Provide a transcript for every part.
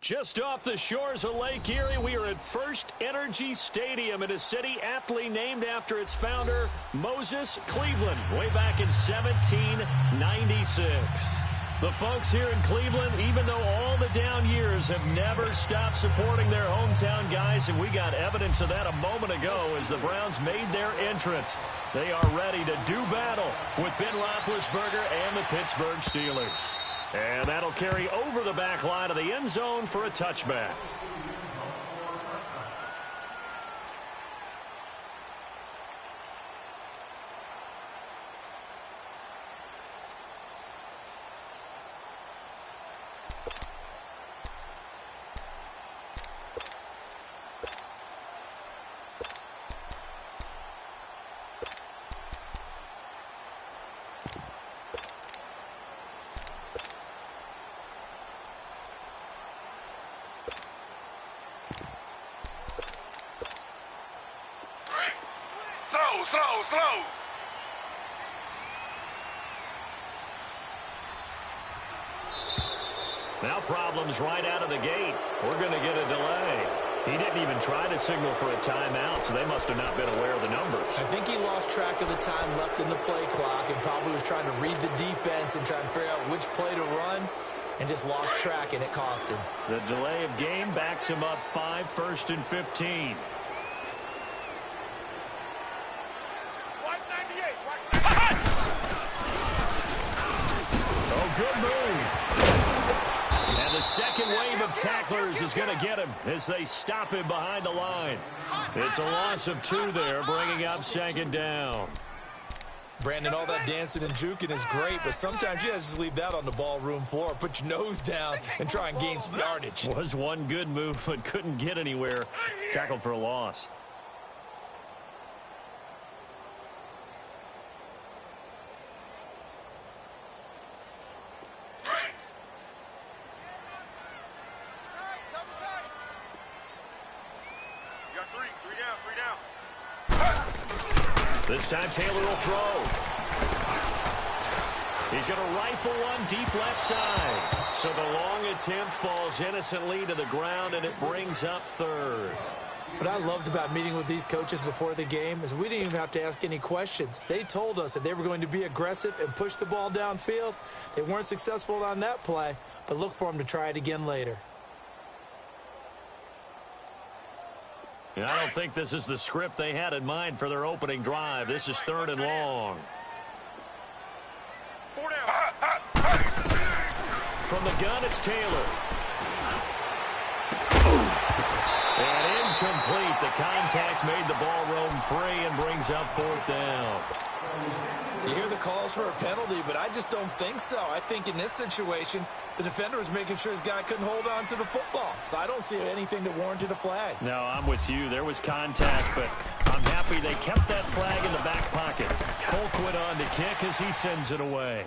Just off the shores of Lake Erie, we are at First Energy Stadium in a city aptly named after its founder, Moses Cleveland, way back in 1796. The folks here in Cleveland, even though all the down years, have never stopped supporting their hometown guys, and we got evidence of that a moment ago as the Browns made their entrance. They are ready to do battle with Ben Roethlisberger and the Pittsburgh Steelers. And that'll carry over the back line of the end zone for a touchback. Slow. Now problems right out of the gate. We're going to get a delay. He didn't even try to signal for a timeout, so they must have not been aware of the numbers. I think he lost track of the time left in the play clock and probably was trying to read the defense and trying to figure out which play to run and just lost track, and it cost him. The delay of game backs him up 5, 1st and 15. Good move. And the second wave of tacklers is going to get him as they stop him behind the line. It's a loss of 2 there, bringing up 2nd down. Brandon, all that dancing and juking is great, but sometimes you have to just leave that on the ballroom floor, put your nose down, and try and gain some yardage. Was one good move, but couldn't get anywhere. Tackled for a loss. This time Taylor will throw. He's going to rifle one deep left side. So the long attempt falls innocently to the ground, and it brings up 3rd. What I loved about meeting with these coaches before the game is we didn't even have to ask any questions. They told us that they were going to be aggressive and push the ball downfield. They weren't successful on that play, but look for them to try it again later. And I don't think this is the script they had in mind for their opening drive. This is 3rd and long. From the gun, it's Taylor. And incomplete. The contact made the ball roam free and brings up 4th down. You hear the calls for a penalty, but I just don't think so. I think in this situation, the defender was making sure his guy couldn't hold on to the football. So I don't see anything that warranted a flag. No, I'm with you. There was contact, but I'm happy they kept that flag in the back pocket. Colquitt on to kick as he sends it away.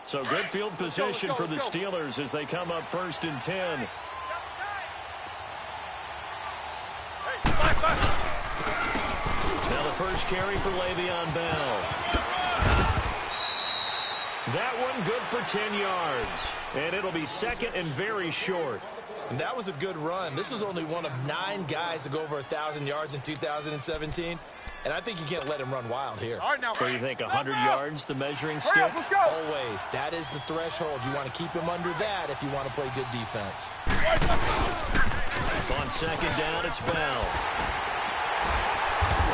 So good field position for the Steelers as they come up 1st and 10. Now the first carry for Le'Veon Bell. That one good for 10 yards. And it'll be 2nd and very short. And that was a good run. This was only one of 9 guys to go over 1,000 yards in 2017. And I think you can't let him run wild here. All right, now. So you think 100 yards, the measuring stick? Let's go. Always. That is the threshold. You want to keep him under that if you want to play good defense. On 2nd down, it's Bell.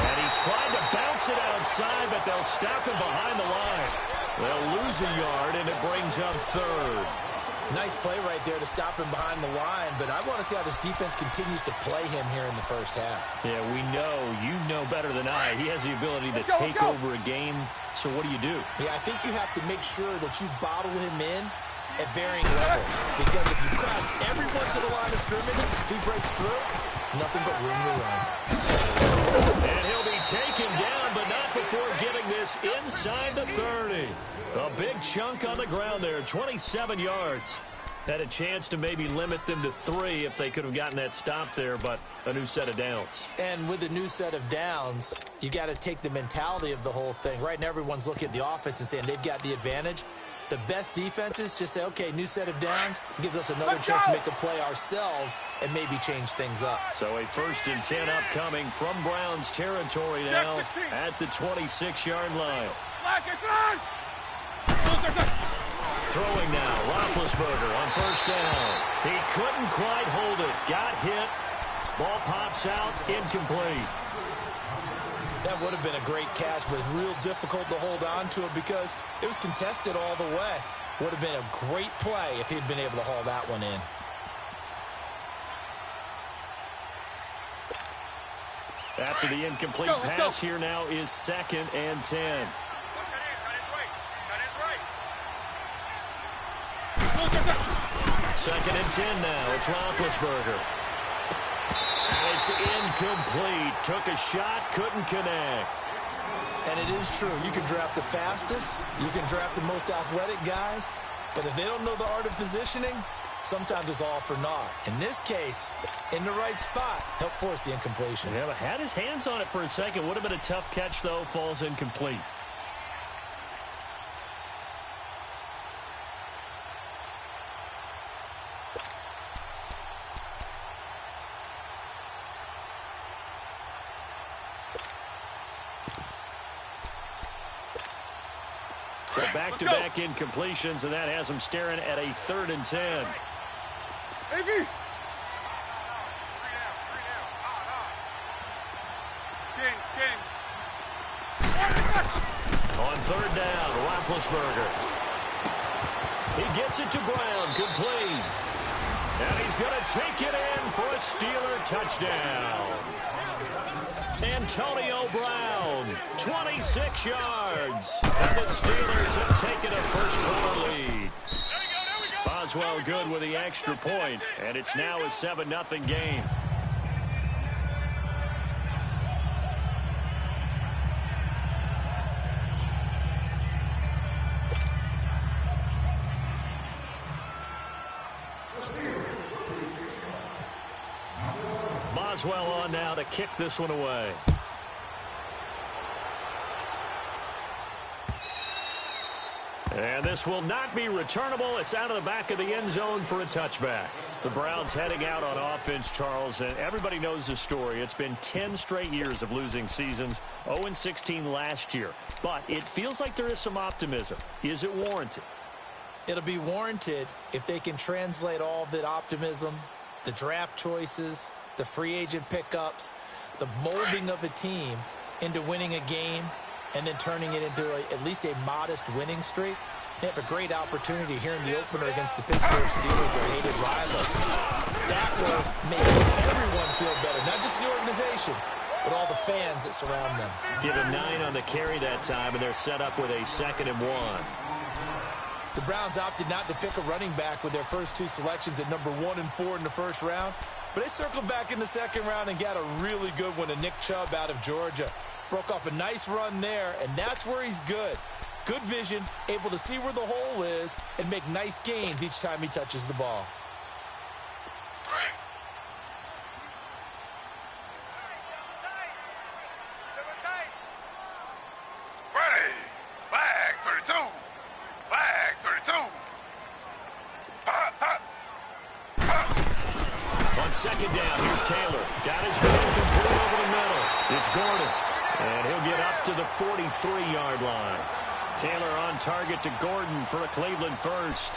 And he tried to bounce it outside, but they'll stop him behind the line. They'll lose a yard, and it brings up 3rd. Nice play right there to stop him behind the line, but I want to see how this defense continues to play him here in the first half. Yeah, we know. You know better than I. He has the ability to take over a game. So what do you do? Yeah, I think you have to make sure that you bottle him in at varying levels. Because if you crowd everyone to the line of scrimmage, if he breaks through, It's nothing but room to run. And he'll be taken down, but not before getting this inside the 30. A big chunk on the ground there, 27 yards. Had a chance to maybe limit them to 3 if they could have gotten that stop there, but a new set of downs. And with a new set of downs, you got to take the mentality of the whole thing. Right now, everyone's looking at the offense and saying they've got the advantage. The best defenses just say, okay, new set of downs, gives us another chance to make a play ourselves and maybe change things up. So a 1st and 10 upcoming from Browns territory now at the 26-yard line. Throwing now, Roethlisberger on 1st down. He couldn't quite hold it. Got hit. Ball pops out, incomplete. That would have been a great catch, but it's real difficult to hold on to it because it was contested all the way. Would have been a great play if he'd been able to haul that one in. After the incomplete pass, here now is 2nd and 10. Second and 10 now. It's Roethlisberger. And it's incomplete. Took a shot, couldn't connect. And it is true. You can draft the fastest. You can draft the most athletic guys. But if they don't know the art of positioning, sometimes it's all for naught. In this case, in the right spot, helped force the incompletion. Yeah, but had his hands on it for a second. Would have been a tough catch, though. Falls incomplete. So back-to-back incompletions, and that has him staring at a 3rd and 10. On 3rd down, Roethlisberger. He gets it to Brown, complete. And he's going to take it in for a Steeler touchdown. Antonio Brown, 26 yards. And the Steelers have taken a first-quarter lead. Boswell good with the extra point, and it's now a 7-0 game. Boswell on now to kick this one away. And this will not be returnable. It's out of the back of the end zone for a touchback. The Browns heading out on offense, Charles, and everybody knows the story. It's been 10 straight years of losing seasons, 0-16 last year. But it feels like there is some optimism. Is it warranted? It'll be warranted if they can translate all that optimism, the draft choices, the free agent pickups, the molding of a team into winning a game and then turning it into at least a modest winning streak. They have a great opportunity here in the opener against the Pittsburgh Steelers, their hated rival. That will make everyone feel better, not just the organization, but all the fans that surround them. Give him 9 on the carry that time, and they're set up with a 2nd and 1. The Browns opted not to pick a running back with their first 2 selections at number 1 and 4 in the first round, but they circled back in the second round and got a really good one to Nick Chubb out of Georgia. Broke off a nice run there, and that's where he's good. Good vision, able to see where the hole is, and make nice gains each time he touches the ball. Ready. Flag 32. Flag 32. On 2nd down, here's Taylor. Got his man complete over the middle. It's Gordon. And he'll get up to the 43-yard line. Taylor on target to Gordon for a Cleveland first.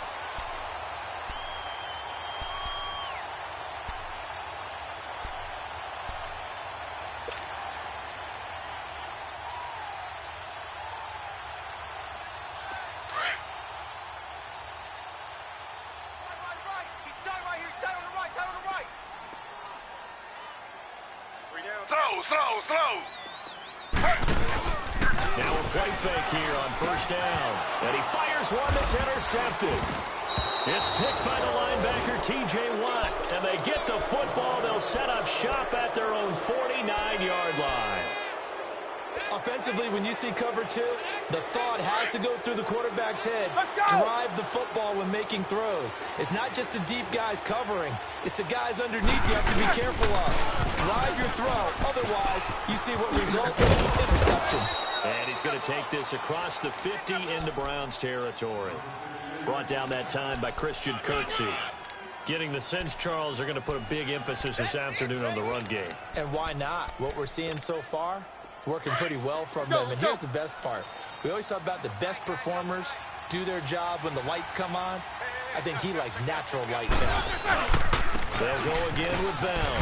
Slow. Now a play fake here on 1st down. And he fires one that's intercepted. It's picked by the linebacker, T.J. Watt. And they get the football. They'll set up shop at their own 49-yard line. Offensively, when you see cover two, the thought has to go through the quarterback's head. Drive the football when making throws. It's not just the deep guys covering. It's the guys underneath you have to be careful of. Drive your throw. Otherwise, you see what results in interceptions. And he's going to take this across the 50 into Browns territory. Brought down that time by Christian Kirksey. Getting the sense, Charles, are going to put a big emphasis this afternoon on the run game. And why not? What we're seeing so far, it's working pretty well from them. And here's the best part. We always talk about the best performers do their job when the lights come on. I think he likes natural light best. They'll go again with Bell.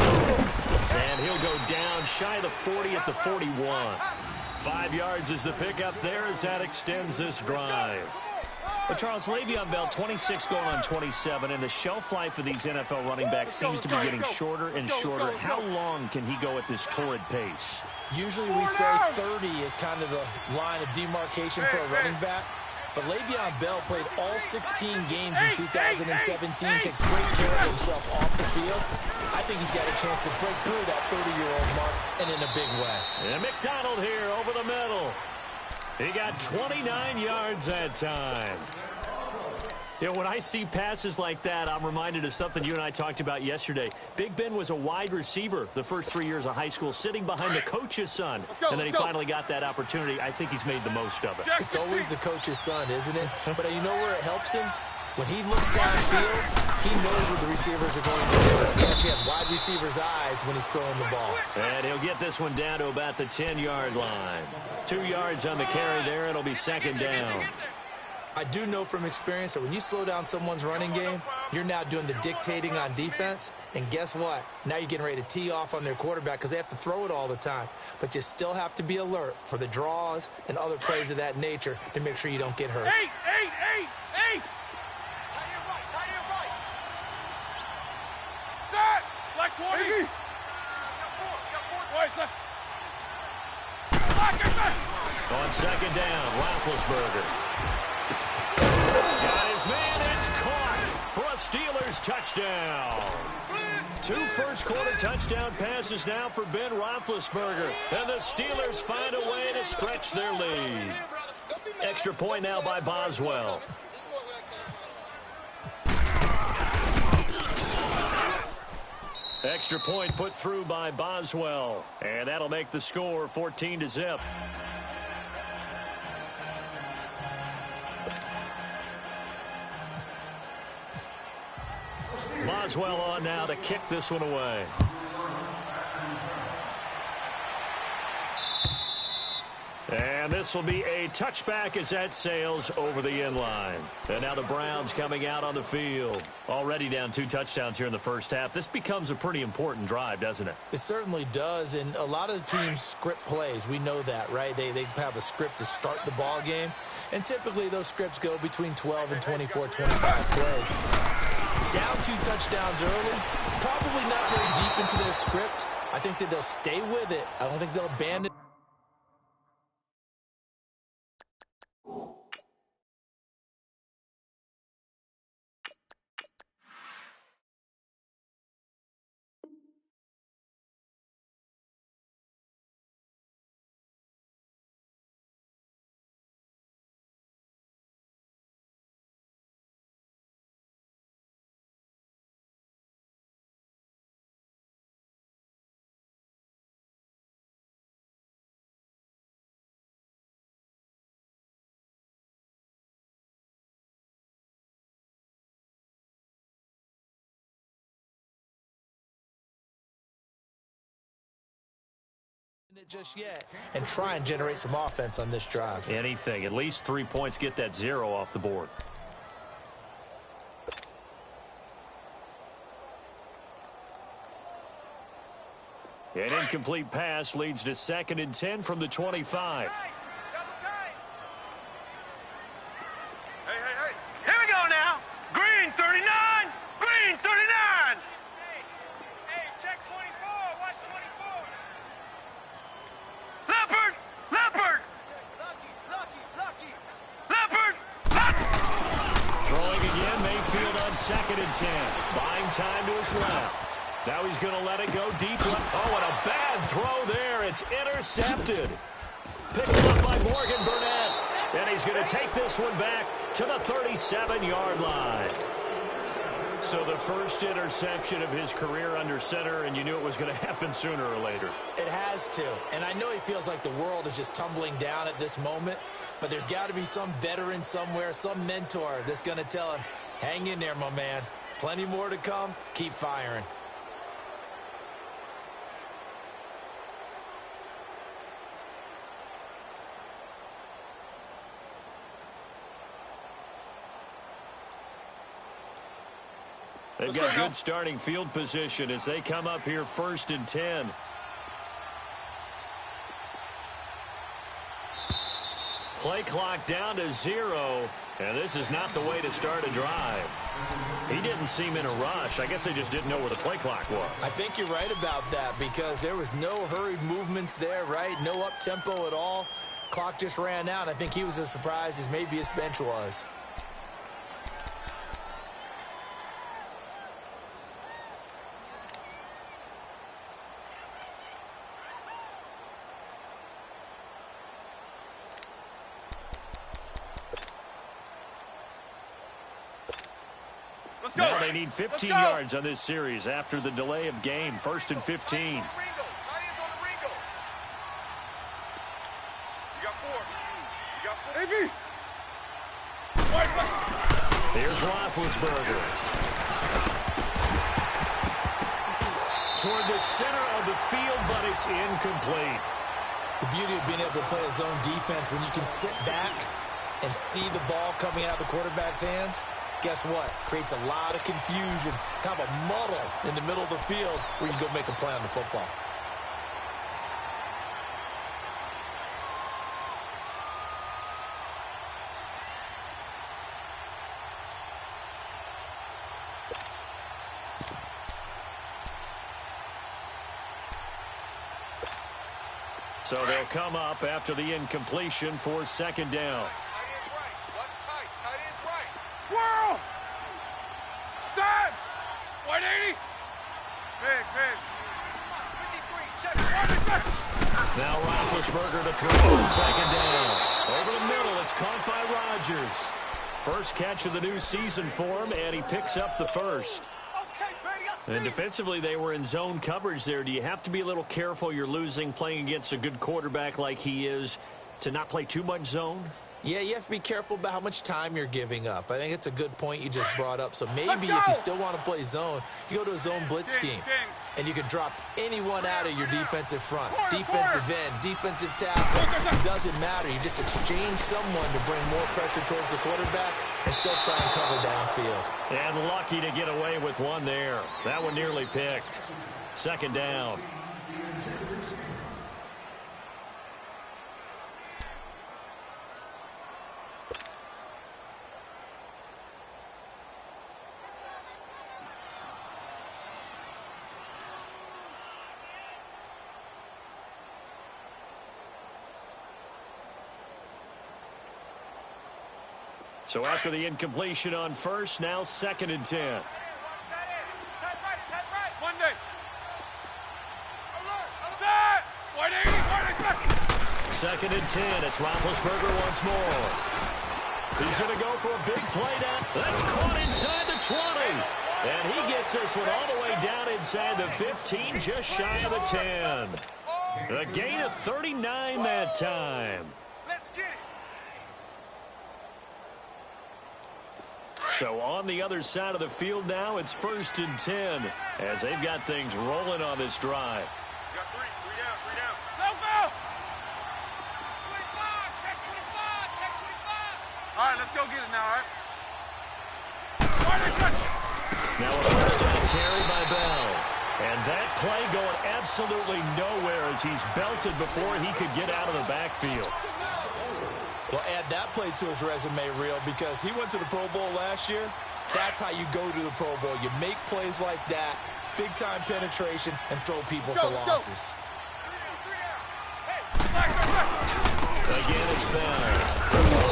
And he'll go down shy of the 40 at the 41. 5 yards is the pickup there as that extends this drive. But Charles, Le'Veon Bell, 26 going on 27, and the shelf life of these NFL running backs seems to be getting shorter and shorter. How long can he go at this torrid pace? Usually we say 30 is kind of the line of demarcation for a running back. But Le'Veon Bell played all 16 games in 2017, takes great care of himself off the field. I think he's got a chance to break through that 30-year-old mark, and in a big way. And McDonald here over the middle. He got 29 yards that time. You know, when I see passes like that, I'm reminded of something you and I talked about yesterday. Big Ben was a wide receiver the first 3 years of high school, sitting behind the coach's son. And then he finally got that opportunity. I think he's made the most of it. It's always the coach's son, isn't it? But you know where it helps him? When he looks downfield, he knows what the receivers are going to do. He actually has wide receivers' eyes when he's throwing the ball. And he'll get this one down to about the 10-yard line. 2 yards on the carry there. It'll be second down. I do know from experience that when you slow down someone's running game, you're now doing the dictating on defense. And guess what? Now you're getting ready to tee off on their quarterback because they have to throw it all the time. But you still have to be alert for the draws and other plays of that nature to make sure you don't get hurt. Eight! Set! Like 20! On second down, Roethlisberger. Got his man, it's caught for a Steelers touchdown. 2 first-quarter touchdown passes now for Ben Roethlisberger. And the Steelers find a way to stretch their lead. Extra point now by Boswell. Extra point put through by Boswell. And that'll make the score 14-0. Boswell on now to kick this one away. And this will be a touchback as that sails over the end line. And now the Browns coming out on the field. Already down 2 touchdowns here in the first half. This becomes a pretty important drive, doesn't it? It certainly does, and a lot of the teams script plays. We know that, right? They have a script to start the ball game, and typically those scripts go between 12 and 24, 25 plays. Down 2 touchdowns early, probably not very deep into their script. I think that they'll stay with it. I don't think they'll abandon. It just yet and try and generate some offense on this drive. Anything. At least 3 points. Get that 0 off the board. An incomplete pass leads to 2nd and 10 from the 25. Hey. Here we go now. Green 39. Green 39. Hey, check 24. Watch 24. Leopard. Leopard. Throwing again. Mayfield and 10. Buying time to his left. Now he's going to let it go deep left. Oh, and a bad throw there. It's intercepted. Picked up by Morgan Burnett. And he's going to take this one back to the 37-yard line. So the first interception of his career under center, and you knew it was going to happen sooner or later. It has to. And I know he feels like the world is just tumbling down at this moment, but there's got to be some veteran somewhere, some mentor that's going to tell him, hang in there, my man. Plenty more to come. Keep firing. They've got good starting field position as they come up here 1st and 10. Play clock down to 0, and this is not the way to start a drive. He didn't seem in a rush. I guess they just didn't know where the play clock was. I think you're right about that because there was no hurried movements there, right? No up-tempo at all. Clock just ran out. I think he was as surprised as maybe his bench was. Now they need 15 yards on this series after the delay of game. 1st and 15. You got 4. Here's Roethlisberger. Toward the center of the field, but it's incomplete. The beauty of being able to play a zone defense when you can sit back and see the ball coming out of the quarterback's hands. Guess what? Creates a lot of confusion, kind of a muddle in the middle of the field where you go make a play on the football. So they'll come up after the incompletion for 2nd down. Squirrel! Set! 180! Big. Come on, 53. Check. Now Roethlisberger to throw on 2nd down. Over the middle, it's caught by Rodgers. First catch of the new season for him, and he picks up the first. And defensively, they were in zone coverage there. Do you have to be a little careful you're losing playing against a good quarterback like he is to not play too much zone? Yeah, you have to be careful about how much time you're giving up. I think it's a good point you just brought up. So maybe if you still want to play zone, you go to a zone blitz scheme. And you can drop anyone out of your defensive front. Defensive end, defensive tackle. It doesn't matter. You just exchange someone to bring more pressure towards the quarterback and still try and cover downfield. And lucky to get away with one there. That one nearly picked. 2nd down. So after the incompletion on first, now 2nd and 10. Tight right. Monday. Alert. 180. 2nd and 10. It's Roethlisberger once more. He's going to go for a big play down. That's caught inside the 20. And he gets this one all the way down inside the 15, just shy of the 10. A gain of 39 that time. Let's get it. So on the other side of the field now, it's 1st and 10 as they've got things rolling on this drive. You got 3 down. Go. 25, check 25. All right, let's go get it now, all right? Now a 1st down carry by Bell. And that play going absolutely nowhere as he's belted before he could get out of the backfield. Well, add that play to his resume reel because he went to the Pro Bowl last year. That's how you go to the Pro Bowl. You make plays like that, big-time penetration, and throw people for losses. Again, it's Bell.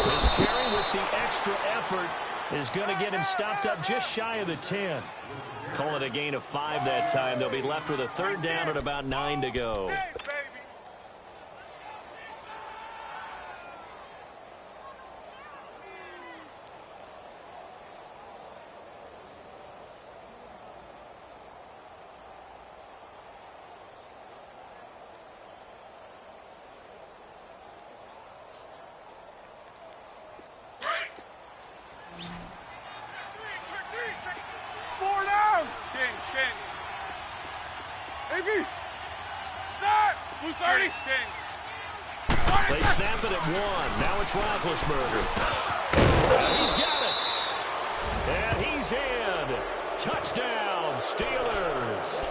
This carry with the extra effort is going to get him stopped up just shy of the 10. Call it a gain of 5 that time. They'll be left with a third down at about 9 to go. They snap it at 1. Now it's Roethlisberger. He's got it. And he's in. Touchdown, Steelers.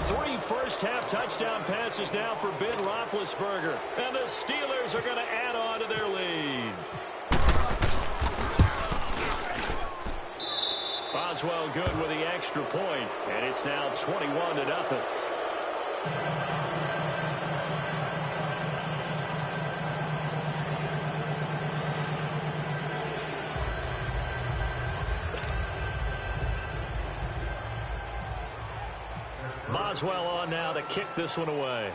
3 first-half touchdown passes now for Ben Roethlisberger. And the Steelers are going to add on to their lead. Boswell good with the extra point, and it's now 21-0. Boswell on now to kick this one away.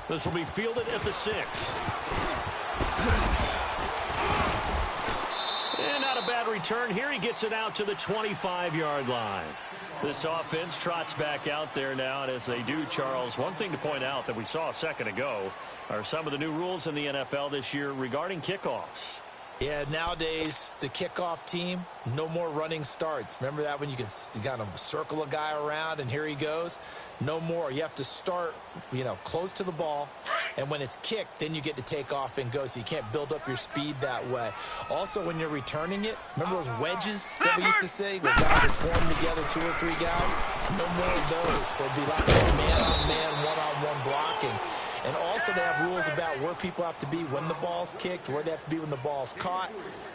This will be fielded at the 6. And not a bad return here. He gets it out to the 25-yard line. This offense trots back out there now, and as they do, Charles, one thing to point out that we saw a second ago are some of the new rules in the NFL this year regarding kickoffs. Yeah, nowadays, the kickoff team, no more running starts. Remember that when you kind of circle a guy around and here he goes? No more. You have to start, close to the ball. And when it's kicked, then you get to take off and go. So you can't build up your speed that way. Also, when you're returning it, remember those wedges that we used to say? Where guys would form together, 2 or 3 guys? No more of those. So it'd be like man-on-man, one-on-one blocking. And also they have rules about where people have to be when the ball's kicked, where they have to be when the ball's caught.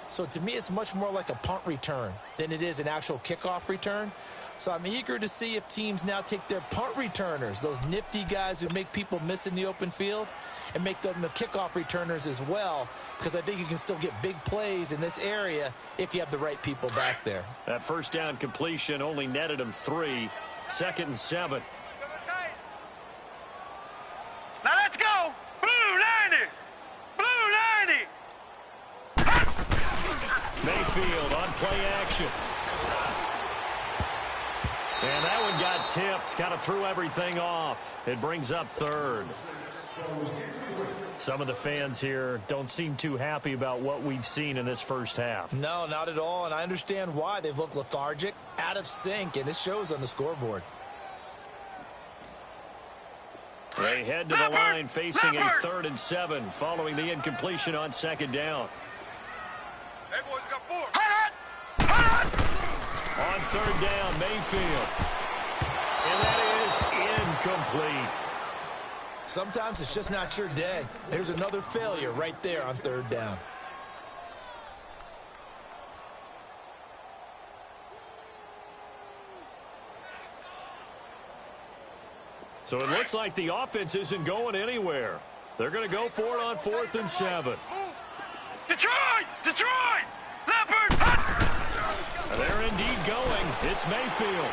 So to me, it's much more like a punt return than it is an actual kickoff return. So I'm eager to see if teams now take their punt returners, those nifty guys who make people miss in the open field, and make them the kickoff returners as well, because I think you can still get big plays in this area if you have the right people back there. That first down completion only netted him 3. 2nd and 7. Now let's go! Blue 90! Blue 90! Mayfield on play action. And that one got tipped, kind of threw everything off. It brings up 3rd. Some of the fans here don't seem too happy about what we've seen in this first half. No, not at all, and I understand why. They've looked lethargic, out of sync, and it shows on the scoreboard. They head to the line facing a 3rd and 7 following the incompletion on 2nd down. Hey, boys, we got 4. On 3rd down, Mayfield. And that is incomplete. Sometimes it's just not your day. There's another failure right there on 3rd down. So it looks like the offense isn't going anywhere. They're going to go for it on 4th and 7. Detroit! Detroit! Leopard! They're indeed going. It's Mayfield.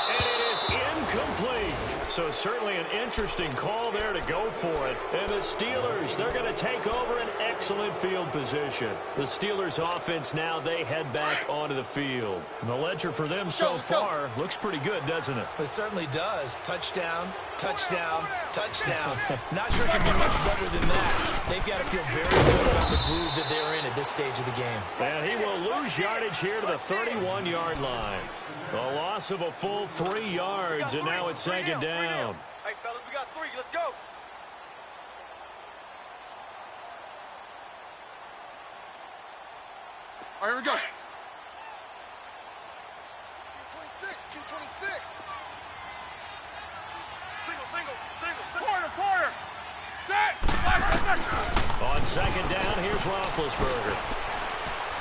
And it is incomplete. So certainly an interesting call there to go for it. And the Steelers, they're going to take over an excellent field position. The Steelers offense now, they head back onto the field. And the ledger for them so far looks pretty good, doesn't it? It certainly does. Touchdown, touchdown, touchdown. Not sure it can be much better than that. They've got to feel very good about the groove that they're in at this stage of the game. And he will lose yardage here to the 31-yard line. A loss of a full 3 yards, and now it's 2nd down. Hey, fellas, we got 3. Let's go. All right, here we go. Key 26. Single. Quarter. Set. On 2nd down, here's Roethlisberger.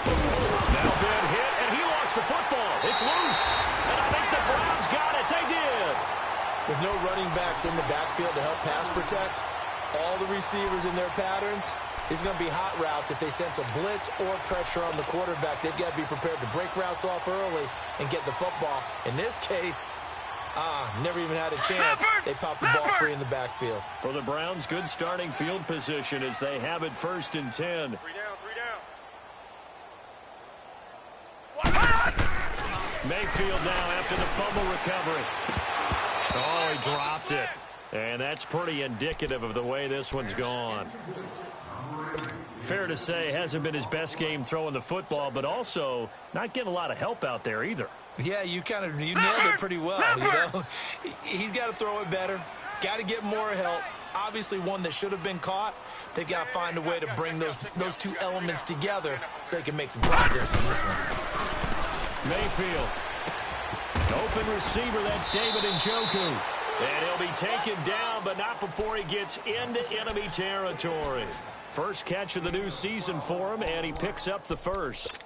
Now good hit, and he lost the football. It's loose. And I think the Browns got it. They did. With no running backs in the backfield to help pass protect, all the receivers in their patterns. It's going to be hot routes if they sense a blitz or pressure on the quarterback. They've got to be prepared to break routes off early and get the football. In this case, never even had a chance. They popped the ball free in the backfield. For the Browns, good starting field position as they have it 1st and 10. 3 down. Mayfield now after the fumble recovery. Oh, he dropped it. And that's pretty indicative of the way this one's gone. Fair to say, hasn't been his best game throwing the football, but also not getting a lot of help out there either. Yeah, you nailed it pretty well, you know. He's got to throw it better. Got to get more help. Obviously one that should have been caught. They've got to find a way to bring those two elements together so they can make some progress in this one. Mayfield. Open receiver, that's David Njoku. And he'll be taken down, but not before he gets into enemy territory. First catch of the new season for him, and he picks up the first.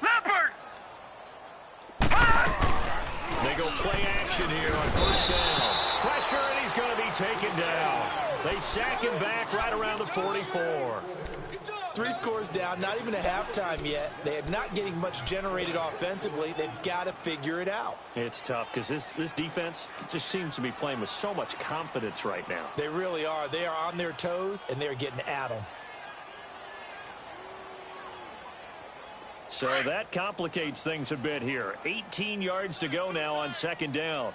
Leopard! They go play action here on first down. Pressure, and he's going to be taken down. They sack him back right around the 44. 3 scores down, not even a halftime yet. They are not getting much generated offensively. They've got to figure it out. It's tough because this defense just seems to be playing with so much confidence right now. They really are. They are on their toes, and they're getting at them. So that complicates things a bit here. 18 yards to go now on 2nd down.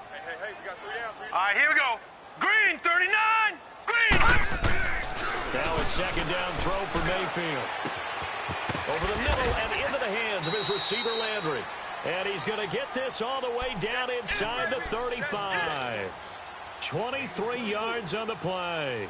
Hey, we got 3 down. All right, here we go. Green, 39! Green! Now a 2nd down throw for Mayfield. Over the middle and into the hands of his receiver Landry. And he's going to get this all the way down inside the 35. 23 yards on the play.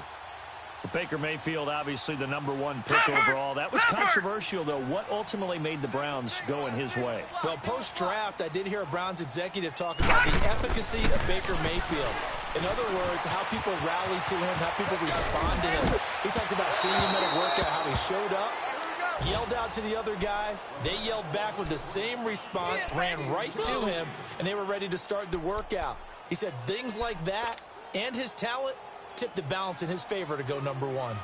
Baker Mayfield, obviously the #1 pick overall. That was controversial, though. What ultimately made the Browns go in his way? Well, post-draft, I did hear a Browns executive talk about the efficacy of Baker Mayfield. In other words, how people rally to him, how people respond to him. He talked about seeing him at a workout, how he showed up, yelled out to the other guys. They yelled back with the same response, ran right to him, and they were ready to start the workout. He said things like that and his talent tipped the balance in his favor to go #1.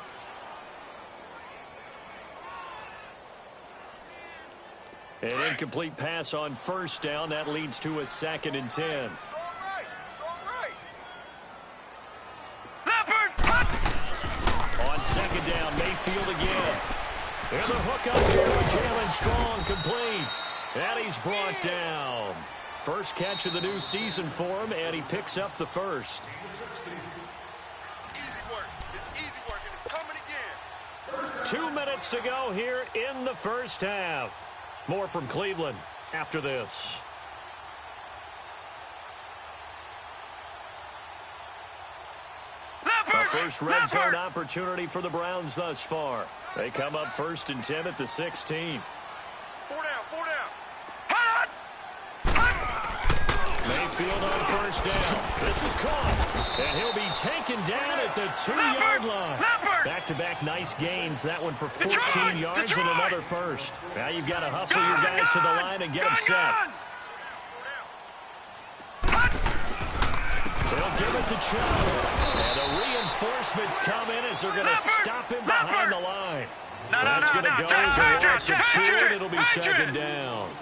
An incomplete pass on first down. That leads to a 2nd and 10. On 2nd down, Mayfield again. And the hook up here with Jalen Strong, complete. And he's brought down. First catch of the new season for him, and he picks up the first. It's easy work, and it's coming again. 2 minutes to go here in the first half. More from Cleveland after this. A first red zone opportunity for the Browns thus far. They come up 1st and 10 at the 16. 4 down. Mayfield on first down. This is caught. And he'll be taken down at the 2-yard line. Back-to-back nice gains. That one for 14 yards and another first. Now you've got to hustle your guys to the line and get them set. They'll give it to Chubb. And the reinforcements come in as they're going to stop him behind the line. That's going to go as a loss of 2, and it'll be 2nd down.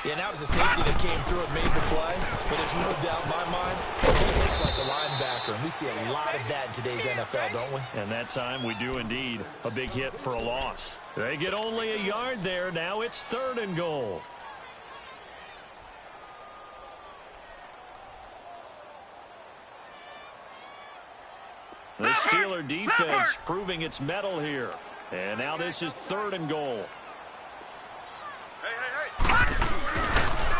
Yeah, and that was a safety that came through and made the play. But there's no doubt in my mind, he hits like a linebacker. And we see a lot of that in today's NFL, don't we? And that time we do indeed. A big hit for a loss. They get only a yard there. Now it's 3rd and goal. The Steeler defense proving its mettle here. And now this is 3rd and goal.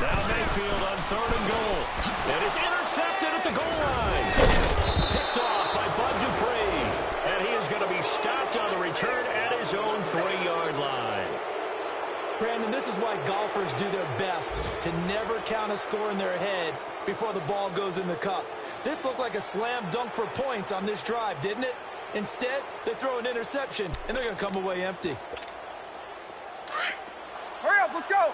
Now Mayfield on 3rd and goal. And it's intercepted at the goal line. Picked off by Bud Dupree. And he is going to be stopped on the return at his own 3-yard line. Brandon, this is why golfers do their best to never count a score in their head before the ball goes in the cup. This looked like a slam dunk for points on this drive, didn't it? Instead, they throw an interception, and they're going to come away empty. Hurry up, let's go!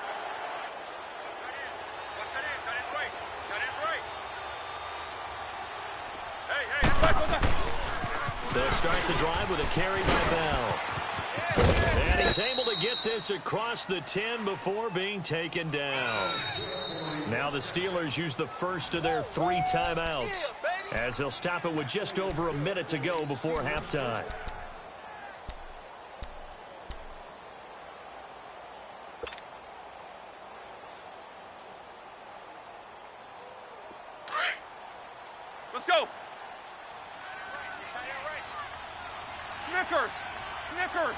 They'll start the drive with a carry by Bell. And he's able to get this across the 10 before being taken down. Now the Steelers use the first of their 3 timeouts, as they'll stop it with just over a minute to go before halftime. Let's go! Snickers! Snickers!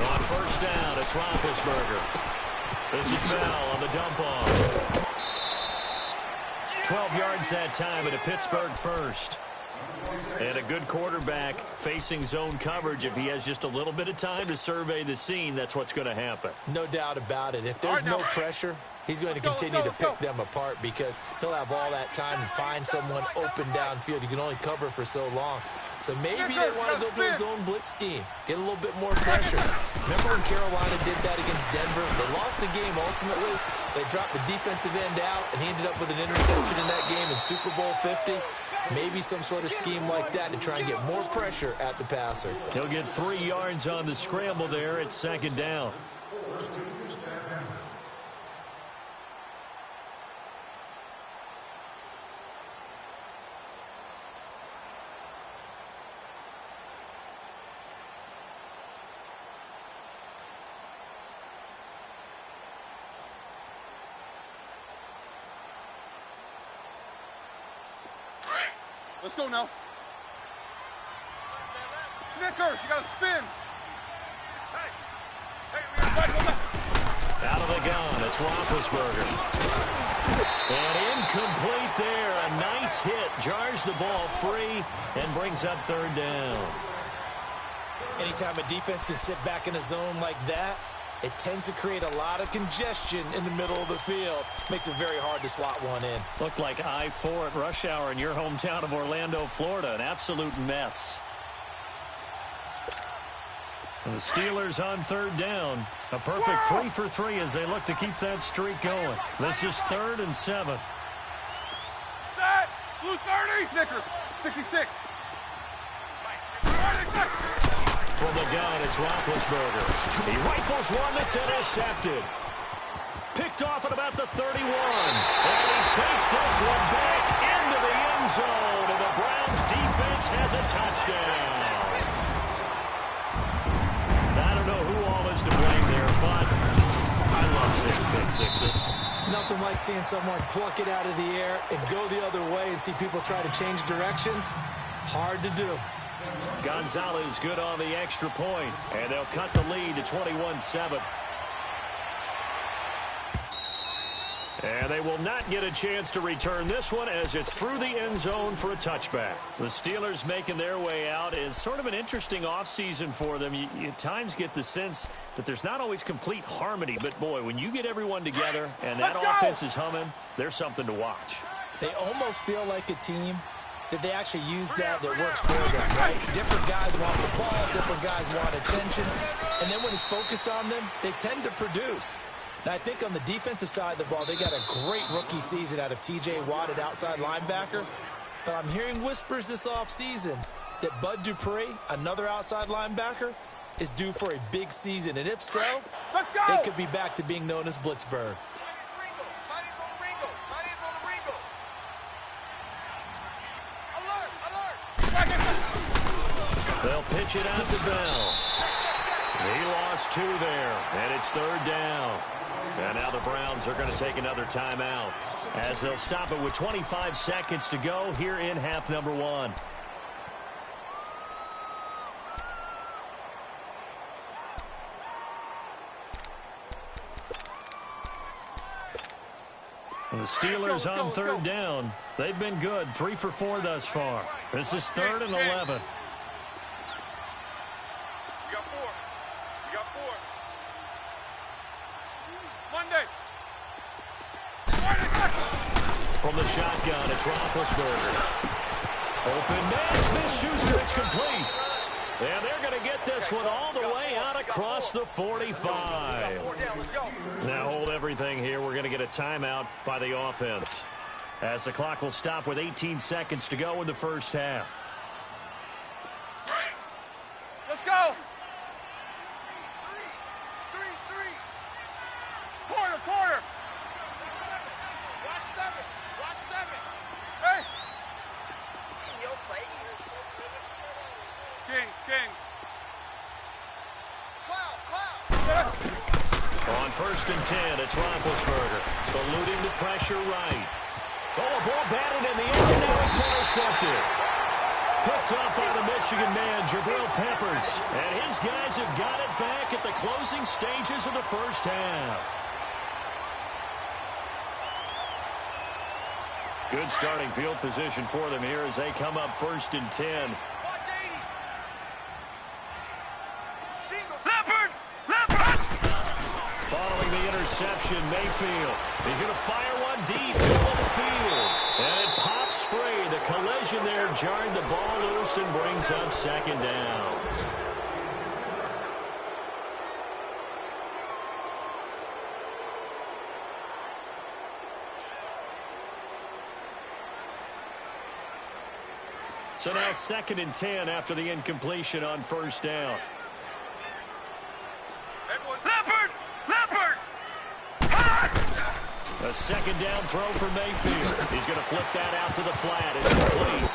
On first down, it's Roethlisberger. This is Bell on the dump off. 12 yards that time at a Pittsburgh first. And a good quarterback facing zone coverage. If he has just a little bit of time to survey the scene, that's what's going to happen. No doubt about it. If there's no pressure, he's going to continue to pick them apart because he'll have all that time to find someone open downfield. You can only cover for so long. So maybe they want to go to a zone blitz scheme, get a little bit more pressure. Remember when Carolina did that against Denver? They lost the game ultimately. They dropped the defensive end out, and he ended up with an interception in that game in Super Bowl 50. Maybe some sort of scheme like that to try and get more pressure at the passer. He'll get 3 yards on the scramble there at second down. Let's go now. Snickers, you gotta spin. Out of the gun, it's Roethlisberger. And incomplete there. A nice hit. Jars the ball free and brings up third down. Anytime a defense can sit back in a zone like that, it tends to create a lot of congestion in the middle of the field. Makes it very hard to slot one in. Looked like I-4 at rush hour in your hometown of Orlando, Florida. An absolute mess. And the Steelers on third down. A perfect 3 for 3 as they look to keep that streak going. This is 3rd and 7. Set! Blue 30! Snickers! 66. From the gun, it's Roethlisberger. He rifles one that's intercepted. Picked off at about the 31. And he takes this one back into the end zone. And the Browns defense has a touchdown. I don't know who all is to blame there, but I love seeing pick sixes. Nothing like seeing someone pluck it out of the air and go the other way and see people try to change directions. Hard to do. Gonzalez good on the extra point, and they'll cut the lead to 21-7. And they will not get a chance to return this one as it's through the end zone for a touchback. The Steelers making their way out. Is sort of an interesting offseason for them. You at times get the sense that there's not always complete harmony, but boy, when you get everyone together and that offense is humming, there's something to watch. They almost feel like a team that they actually use that works for them, right? Different guys want the ball, different guys want attention, and then when it's focused on them, they tend to produce. Now, I think on the defensive side of the ball, they got a great rookie season out of T.J. Watt at outside linebacker, but I'm hearing whispers this offseason that Bud Dupree, another outside linebacker, is due for a big season, and if so, they could be back to being known as Blitzburg. They'll pitch it out to Bell. He lost 2 there, and it's 3rd down. And now the Browns are going to take another timeout as they'll stop it with 25 seconds to go here in half number 1. And the Steelers on 3rd down. They've been good, 3 for 4 thus far. This is 3rd and 11. You got 4. From the shotgun, it's Roethlisberger. Open man, Smith-Schuster, it's complete. And they're going to get this one all the way out across the 45. Now hold everything here. We're going to get a timeout by the offense, as the clock will stop with 18 seconds to go in the first half. Let's go. Quarter. Watch seven. Hey. In your face. Kings. Cloud. On 1st and 10, it's Roethlisberger, eluding the pressure right. Oh, a ball batted in the air, and now it's intercepted. Picked up by the Michigan man, Jabril Peppers. And his guys have got it back at the closing stages of the first half. Good starting field position for them here as they come up 1st and 10. Watch 80. Leopard. Following the interception, Mayfield. He's going to fire one deep, middle of the field. And it pops free. The collision there jarred the ball loose and brings up 2nd down. So now 2nd and 10 after the incompletion on 1st down. Leopard. A 2nd down throw for Mayfield. He's going to flip that out to the flat. It's complete.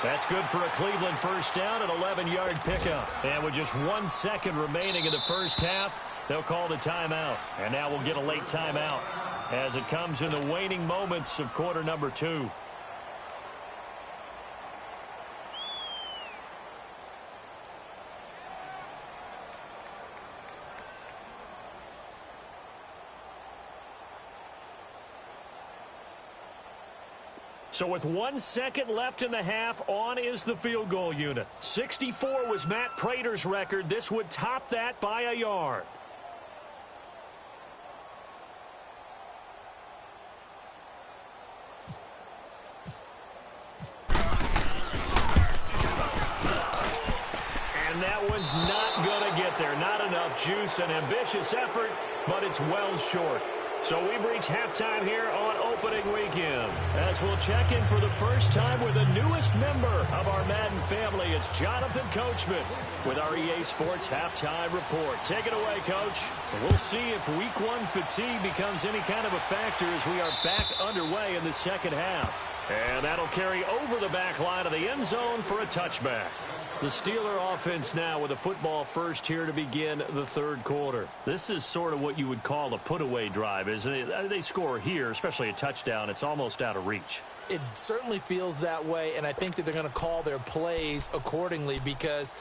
That's good for a Cleveland 1st down, an 11-yard pickup. And with just 1 second remaining in the first half, they'll call the timeout. And now we'll get a late timeout as it comes in the waning moments of quarter number 2. So with 1 second left in the half, on is the field goal unit. 64 was Matt Prater's record. This would top that by a yard. And that one's not going to get there. Not enough juice, an ambitious effort, but it's well short. So we've reached halftime here on opening weekend, as we'll check in for the first time with the newest member of our Madden family. It's Jonathan Coachman with our EA Sports Halftime Report. Take it away, Coach. We'll see if Week 1 fatigue becomes any kind of a factor as we are back underway in the second half. And that'll carry over the back line of the end zone for a touchback. The Steeler offense now with a football first here to begin the third quarter. This is sort of what you would call a put-away drive, isn't it? They score here, especially a touchdown. It's almost out of reach. It certainly feels that way, and I think that they're going to call their plays accordingly, because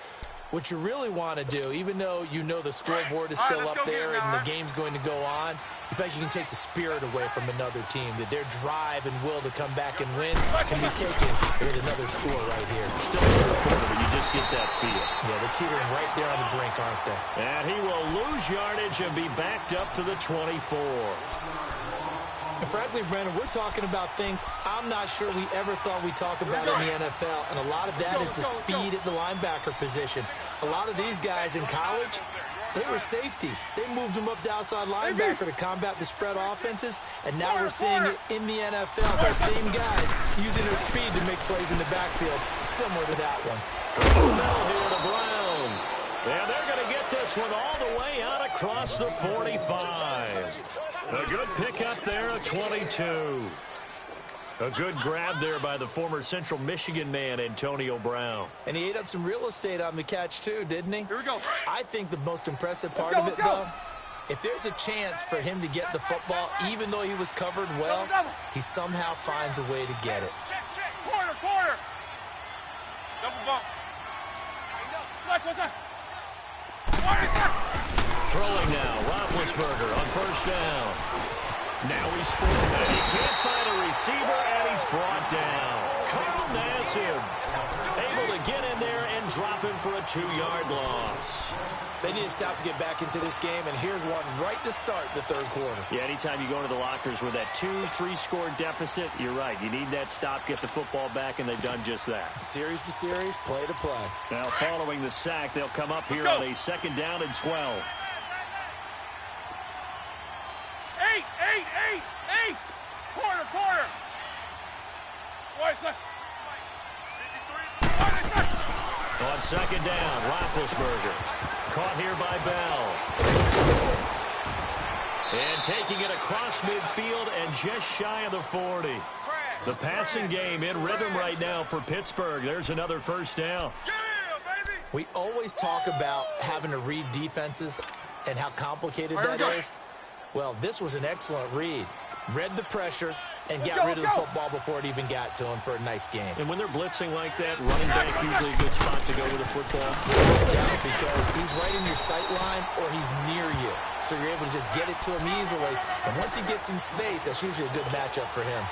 what you really want to do, even though you know the scoreboard is still up there and the game's going to go on, you think you can take the spirit away from another team, that their drive and will to come back and win can be taken with another score right here. Still third quarter, but you just get that feel. Yeah, they're teetering right there on the brink, aren't they? And he will lose yardage and be backed up to the 24. And frankly, Brandon, we're talking about things I'm not sure we ever thought we'd talk about in the NFL. And a lot of that is the speed at the linebacker position. A lot of these guys in college, they were safeties. They moved them up to outside linebacker to combat the spread offenses. And now we're seeing it in the NFL. Those same guys using their speed to make plays in the backfield, similar to that one. Middle here to Brown. And they're going to get this one all the way out across the 45. A good pickup there at 22. A good grab there by the former Central Michigan man, Antonio Brown. And he ate up some real estate on the catch, too, didn't he? Here we go. I think the most impressive part of it, though, if there's a chance for him to get the football, even though he was covered well, he somehow finds a way to get it. Check. Quarter. Double bump. What's that? Throwing now, Roethlisberger on first down. Now he's split, and he can't find a receiver, and he's brought down. Carl Nassib able to get in there and and drop him for a 2-yard loss. They need stops to get back into this game, and here's one right to start the third quarter. Yeah, anytime you go into the lockers with that 2-3 score deficit, you're right. You need that stop, get the football back, and they've done just that. Series to series, play to play. Now, following the sack, they'll come up here on a 2nd down and 12. 8. Quarter. On 2nd down, Roethlisberger. Caught here by Bell. And taking it across midfield and just shy of the 40. The passing game in rhythm right now for Pittsburgh. There's another 1st down. We always talk about having to read defenses and how complicated that is. Well, this was an excellent read. Read the pressure and got rid of the football before it even got to him for a nice game. And when they're blitzing like that, running back usually a good spot to go with the football. Yeah, because he's right in your sight line or he's near you. So you're able to just get it to him easily. And once he gets in space, that's usually a good matchup for him.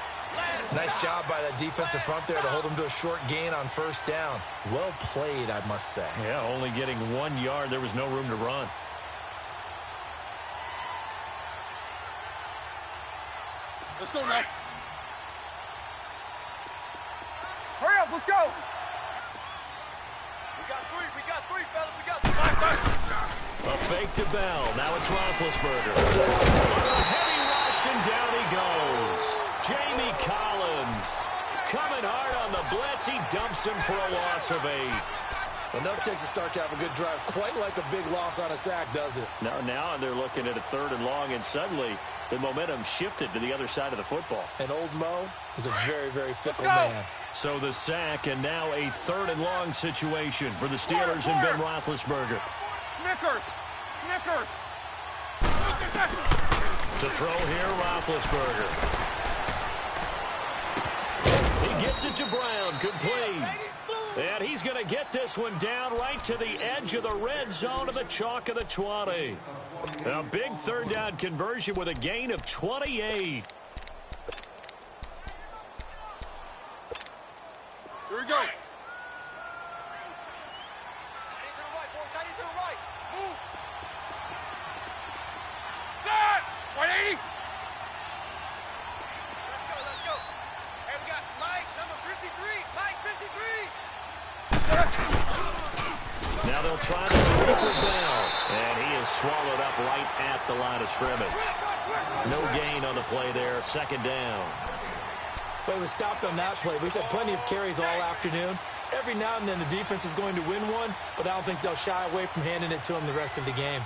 Nice job by that defensive front there to hold him to a short gain on 1st down. Well played, I must say. Yeah, only getting 1 yard. There was no room to run. Let's go now. Hurry up, let's go. We got three, fellas. We got 3. A fake to Bell. Now it's Roethlisberger. A heavy rush, and down he goes. Jamie Collins coming hard on the blitz. He dumps him for a loss of 8. Enough takes a start to have a good drive. Quite like a big loss on a sack, does it? Now they're looking at a 3rd and long, and suddenly the momentum shifted to the other side of the football. And old Mo is a very, very fickle man. So the sack, and now a 3rd and long situation for the Steelers and Ben Roethlisberger. Snickers. To throw here, Roethlisberger. He gets it to Brown. Good play. And he's going to get this one down right to the edge of the red zone of the chalk of the 20. A big 3rd down conversion with a gain of 28. Here we go. Tight to the right. Move. Set. 180. Let's go. Hey, we got Mike, number 53. Mike, 53. Now they'll try to sweep with Bell. And he is swallowed up right at the line of scrimmage. No gain on the play there. 2nd down. But he was stopped on that play. We've had plenty of carries all afternoon. Every now and then the defense is going to win one, but I don't think they'll shy away from handing it to him the rest of the game.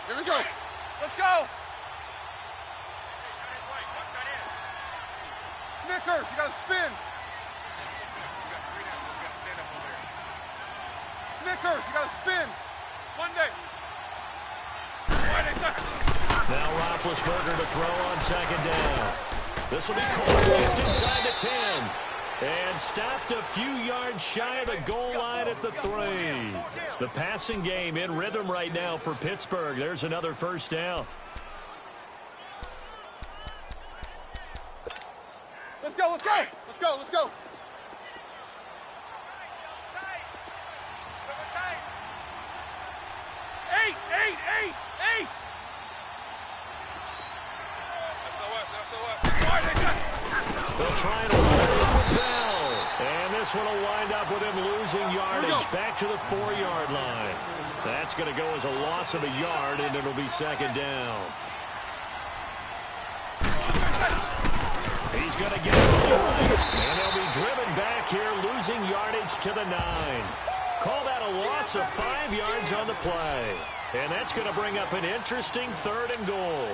Here we go. Let's go. Snickers, you got to spin. Snickers, you got to spin. Monday. Now Roethlisberger to throw on 2nd down. This will be caught just inside the 10. And stopped a few yards shy of the goal line at the 3. The passing game in rhythm right now for Pittsburgh. There's another 1st down. Let's go. 8. They'll try and run it with Bell. And this one will wind up with him losing yardage back to the 4-yard line. That's going to go as a loss of a yard, and it'll be 2nd down. He's going to get it right. And they'll be driven back here, losing yardage to the 9. Call that a loss of 5 yards on the play. And that's going to bring up an interesting 3rd and goal.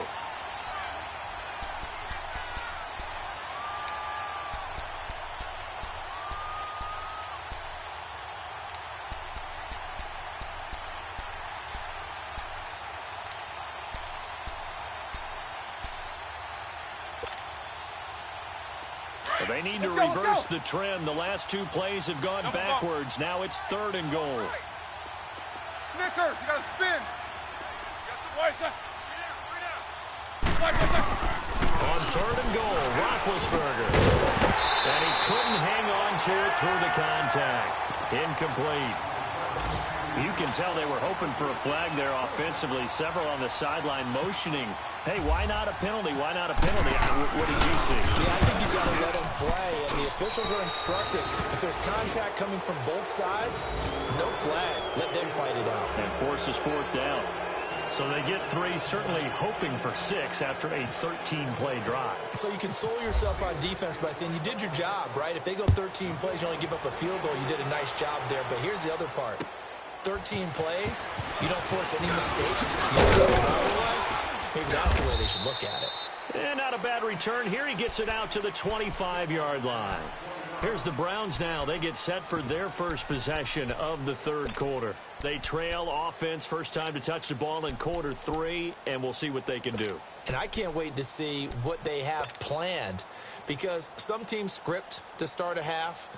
They need to reverse the trend. The last 2 plays have gone backwards. Now it's 3rd and goal. Snickers, you got to spin. On 3rd and goal, Roethlisberger. And he couldn't hang on to it through the contact. Incomplete. You can tell they were hoping for a flag there offensively. Several on the sideline motioning, hey, why not a penalty? Why not a penalty? What did you see? Yeah, I think you've got to let him play, and the officials are instructed. If there's contact coming from both sides, no flag. Let them fight it out. And forces 4th down. So they get 3, certainly hoping for 6 after a 13-play drive. So you console yourself on defense by saying you did your job, right? If they go 13 plays, you only give up a field goal, you did a nice job there. But here's the other part. 13 plays, you don't force any mistakes. You don't throw it all away. Maybe that's the way they should look at it. And not a bad return. Here he gets it out to the 25-yard line. Here's the Browns now. They get set for their first possession of the 3rd quarter. They trail offense, first time to touch the ball in quarter 3, and we'll see what they can do. And I can't wait to see what they have planned, because some teams script to start a half.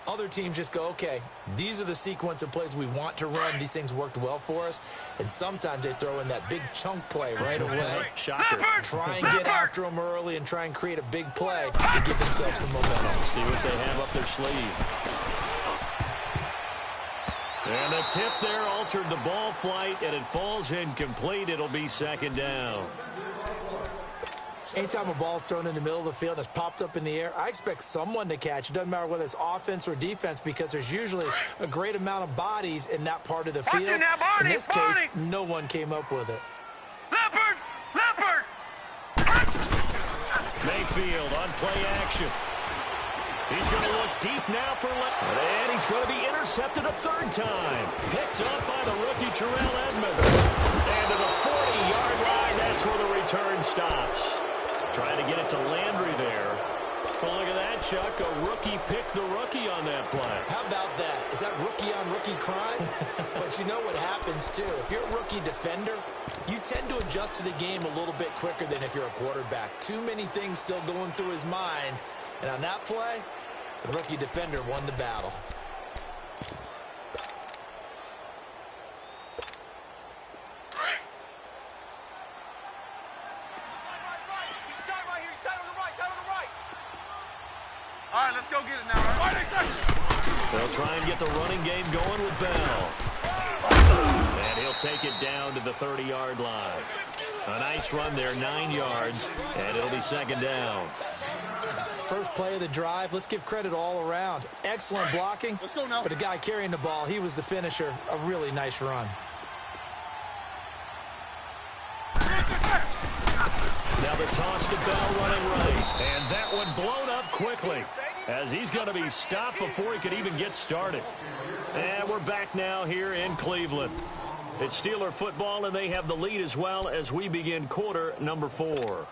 Other teams just go, okay, these are the sequence of plays we want to run. These things worked well for us. And sometimes they throw in that big chunk play right away. Shocker. Try and get after them early and try and create a big play to give themselves some momentum. See what they have up their sleeve. And the tip there altered the ball flight, and it falls incomplete. It'll be 2nd down. Anytime a ball's thrown in the middle of the field and it's popped up in the air, I expect someone to catch. It doesn't matter whether it's offense or defense, because there's usually a great amount of bodies in that part of the field. In this case, no one came up with it. Leopard! Leopard! Mayfield on play action. He's going to look deep now for and he's going to be intercepted a 3rd time. Picked up by the rookie Terrell Edmonds. And to the 40-yard line, that's where the return stops. Trying to get it to Landry there. Well, look at that, Chuck. A rookie picked the rookie on that play. How about that? Is that rookie-on-rookie crime? But you know what happens, too. If you're a rookie defender, you tend to adjust to the game a little bit quicker than if you're a quarterback. Too many things still going through his mind. And on that play, the rookie defender won the battle. All right, let's go get it now. Right. They'll try and get the running game going with Bell. And he'll take it down to the 30-yard line. A nice run there, 9 yards, and it'll be 2nd down. First play of the drive, let's give credit all around. Excellent blocking, Let's go now. but the guy carrying the ball, he was the finisher. A really nice run. Now the toss to Bell running right. And that one blown up quickly as he's going to be stopped before he could even get started. And we're back now here in Cleveland. It's Steeler football, and they have the lead as well as we begin quarter number 4.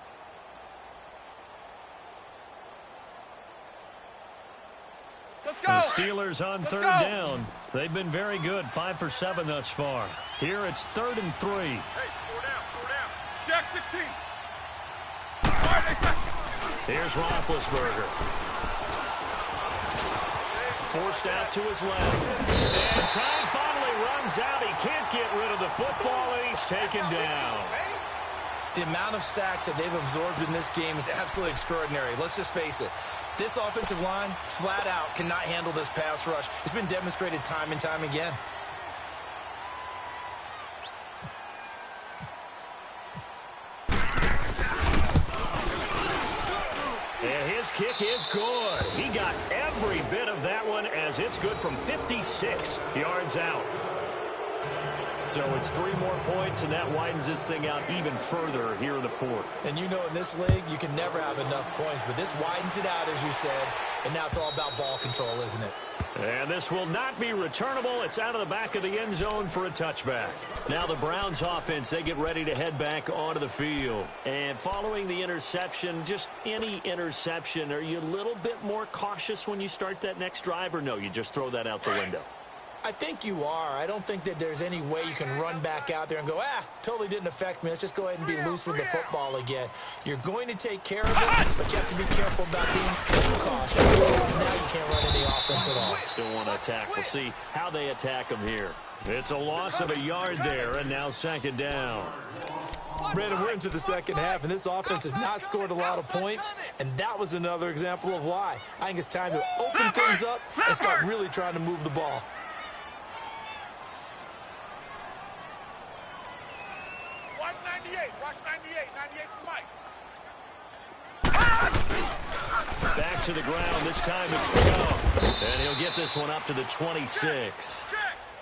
Let's The go. Steelers on 3rd down. They've been very good, 5 for 7 thus far. Here it's 3rd and 3. Hey, 4 down, 4 down. Jack 16. All right, Here's Roethlisberger. Forced out to his left. And time finally runs out. He can't get rid of the football, and he's taken down. The amount of sacks that they've absorbed in this game is absolutely extraordinary. Let's just face it. This offensive line, flat out, cannot handle this pass rush. It's been demonstrated time and time again. And his kick is good. He got every bit of that one as it's good from 56 yards out. So it's 3 more points, and that widens this thing out even further here in the 4th. And you know in this league, you can never have enough points, but this widens it out, as you said, and now it's all about ball control, isn't it? And this will not be returnable. It's out of the back of the end zone for a touchback. Now the Browns offense, they get ready to head back onto the field. And following the interception, just any interception, are you a little bit more cautious when you start that next drive, or no, you just throw that out the window? I think you are. I don't think that there's any way you can run back out there and go, totally didn't affect me. Let's just go ahead and be loose with the football again. You're going to take care of it, but you have to be careful about being too cautious. Now you can't run any offense at all. Still want to attack. We'll see how they attack him here. It's a loss of a yard there, and now 2nd down. Brandon, we're into the second half, and this offense has not scored a lot of points, and that was another example of why. I think it's time to open things up and start really trying to move the ball. Watch 98. Watch 98. 98's the mic. Back to the ground. This time it's Joe. And he'll get this one up to the 26.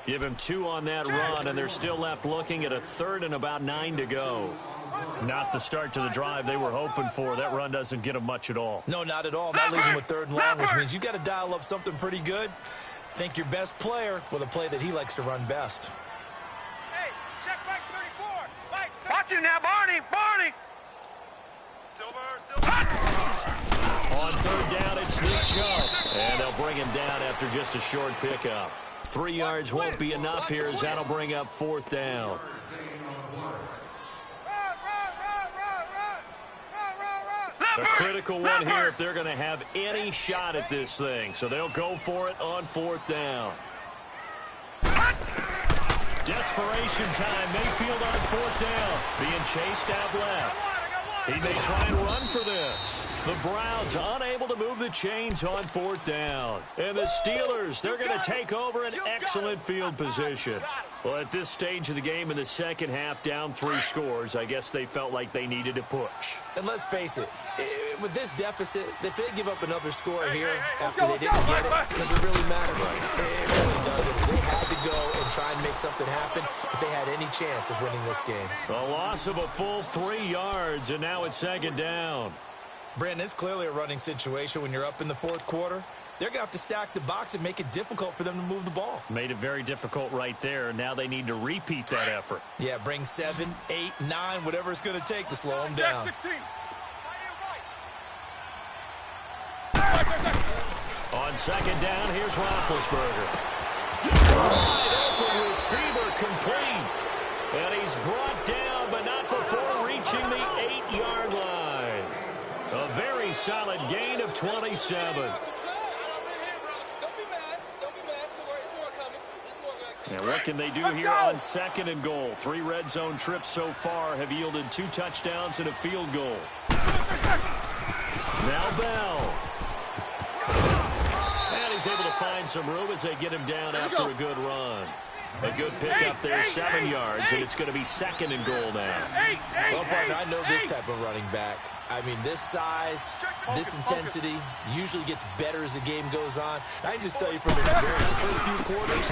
Give him 2 on that run, and they're still left looking at a third and about 9 to go. Not the start to the drive they were hoping for. That run doesn't get them much at all. No, not at all. That leaves them with 3rd and long, which means you've got to dial up something pretty good. Think your best player with a play that he likes to run best. Hey, check Mike 34. Mike 34. Watch him now, Barney. Barney. Silver. On 3rd down, it's Nick Chubb. And they'll bring him down after just a short pickup. 3 yards won't be enough here, as that'll bring up 4th down. A critical one here if they're going to have any shot at this thing. So they'll go for it on 4th down. Desperation time. Mayfield on 4th down. Being chased out left. He may try and run for this. The Browns unable to move the chains on 4th down. And the Steelers, they're going to take over an excellent field position. Well, at this stage of the game in the second half, down 3 scores, I guess they felt like they needed to push. And let's face it, with this deficit, if they give up another score here after they didn't get it, does it really matter? It really doesn't. They had to go and try and make something happen if they had any chance of winning this game. A loss of a full 3 yards, and now it's 2nd down. Brandon, it's clearly a running situation when you're up in the 4th quarter. They're going to have to stack the box and make it difficult for them to move the ball. Made it very difficult right there. Now they need to repeat that effort. Yeah, bring 7, 8, 9, whatever it's going to take to slow them down. On 2nd down, here's Roethlisberger. Wide open receiver complete. And he's brought down, but not before reaching the 8-yard line. A very solid gain of 27. And what can they do here on 2nd and goal? 3 red zone trips so far have yielded 2 touchdowns and a field goal. Now Bell. And he's able to find some room as they get him down after a good run. A good pickup there, 7 yards, and it's going to be 2nd and goal now. Well, partner, I know this type of running back. I mean, this size, this intensity usually gets better as the game goes on. I can just tell you from experience, the first few quarters.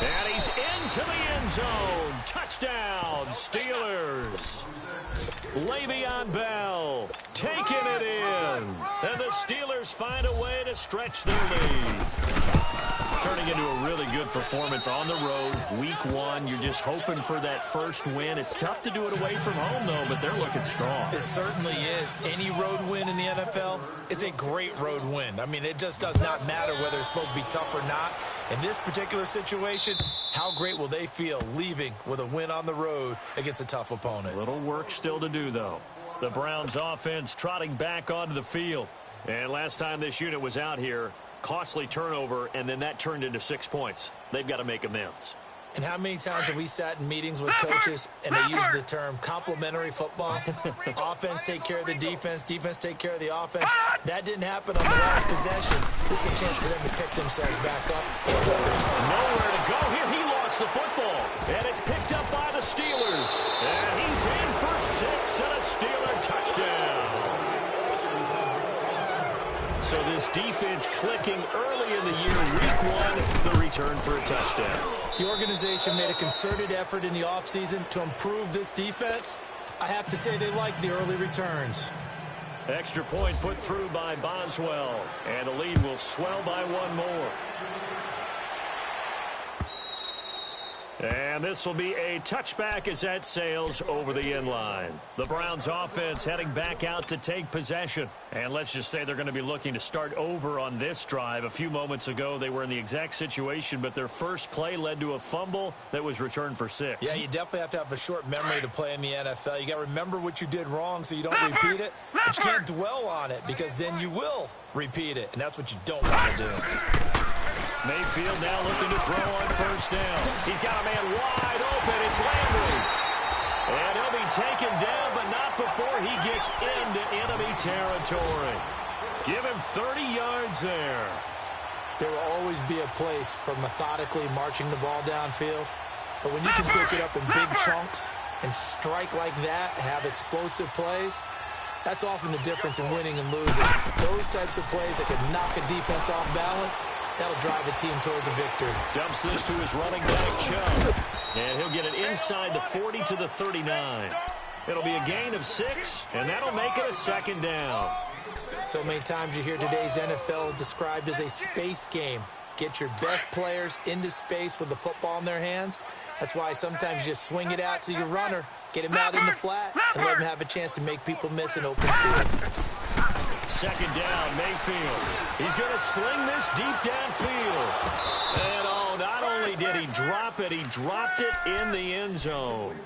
And he's into the end zone. Touchdown, Steelers. Le'Veon Bell taking it in. And the Steelers find a way to stretch their lead. Turning into a really good performance on the road. Week 1, you're just hoping for that first win. It's tough to do it away from home, though, but they're looking strong. It certainly is. Any road win in the NFL is a great road win. I mean, it just does not matter whether it's supposed to be tough or not. In this particular situation, how great will they feel leaving with a win on the road against a tough opponent? Little work still to do, though. The Browns offense trotting back onto the field. And last time this unit was out here, costly turnover, and then that turned into 6 points. They've got to make amends. And how many times have we sat in meetings with coaches and they use the term complementary football? Offense take care of the defense, defense take care of the offense. That didn't happen on the last possession. This is a chance for them to pick themselves back up. Nowhere to go here. He lost the football. And it's picked up by the Steelers. And he's in for 6 and a Steeler touchdown. So this defense clicking early in the year. Week 1, the return for a touchdown. The organization made a concerted effort in the offseason to improve this defense. I have to say they like the early returns. Extra point put through by Boswell. And the lead will swell by 1 more. And this will be a touchback as that sails over the end line. The Browns offense heading back out to take possession. And let's just say they're going to be looking to start over on this drive. A few moments ago, they were in the exact situation, but their first play led to a fumble that was returned for 6. Yeah, you definitely have to have a short memory to play in the NFL. You got to remember what you did wrong so you don't repeat it. But you can't dwell on it because then you will repeat it, and that's what you don't want to do. Mayfield now looking to throw on 1st down. He's got a man wide open. It's Landry. And he'll be taken down, but not before he gets into enemy territory. Give him 30 yards there. There will always be a place for methodically marching the ball downfield. But when you can pick it up in big chunks and strike like that, have explosive plays, that's often the difference in winning and losing. Those types of plays that can knock a defense off balance, that'll drive a team towards a victory. Dumps this to his running back, Chubb. And he'll get it inside the 40 to the 39. It'll be a gain of 6, and that'll make it a second down. So many times you hear today's NFL described as a space game. Get your best players into space with the football in their hands. That's why sometimes you just swing it out to your runner, get him out in the flat, and let him have a chance to make people miss an open field. Second down, Mayfield. He's going to sling this deep downfield. And, oh, not only did he drop it, he dropped it in the end zone.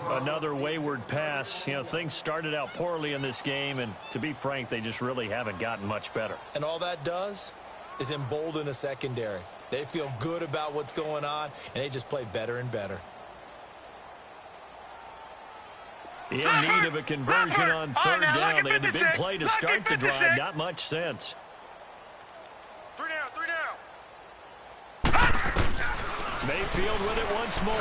Another wayward pass. You know, things started out poorly in this game, and to be frank, they just really haven't gotten much better. And all that does is embolden a secondary. They feel good about what's going on, and they just play better and better. In need of a conversion on third down. They had the big play to start the drive. Not much sense. 3 down, 3 down. Mayfield with it once more.